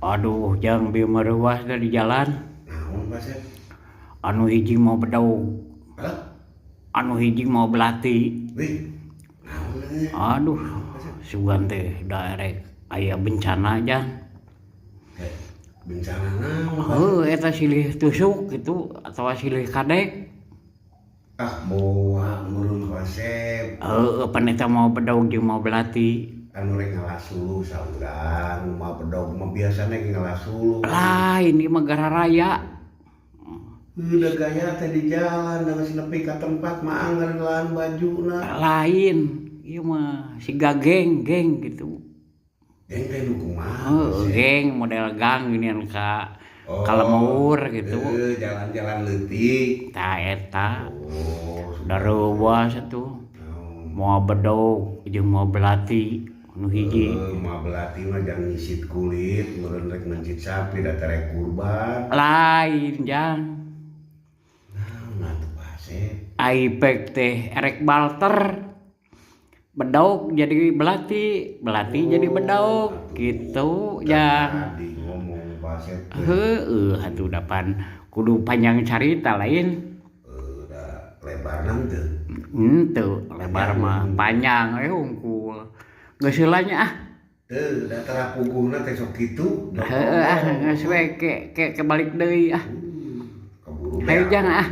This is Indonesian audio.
Aduh, jang bieu mareuwas da di jalan. Naon Basep? Anu hiji mau bedaug, Hah? anu hiji mau belati. Wih, naon we? Aduh, Naon Basep? sugan teh daerek aya bencana jang. Eh, bencana naon Basep? Heuh, eta silih tusuk gitu atawa silih kadek. Ah, moal meureun Basep. Heuh, pan eta mau bedaug jeung mau belati. Anu rek ngalasulu saurang, mau pedog mah biasana ge ngalasulu. Lain ieu mah gara raya. Udah gaya teh di jalan, da geus nepi ka tempat mah anggar lahan bajuna. Lain, ieu mah siga geng gitu. Geng teh nu kumaha? Heuh, Basep? geng model gang ginian ka Oh, Kalemur gitu. jalan-jalan leutik. Tah eta. Oh, Dareuwas atuh. naon? Mau bedog jeung mau belati anu hiji. Mah belati mah jangan nyisit kulit, meureun rek mencit sapi da terek kurban. Lain jang. Naon atuh Basep? Aipek teh erek balter. Bedog jadi belati, belati jadi bedog gitu jang. Tadi ngomong Basep teh. Heueuh atuh dapan kudu panjang carita lain. Da lebarna teu. Henteu lebar mah panjang hungkul. Geus heula nya ah. Teu da tara puguhna teh sok kitu. Heeh ah geus we ke balik deui ah. Kaburu Hayu beak. jangan ah.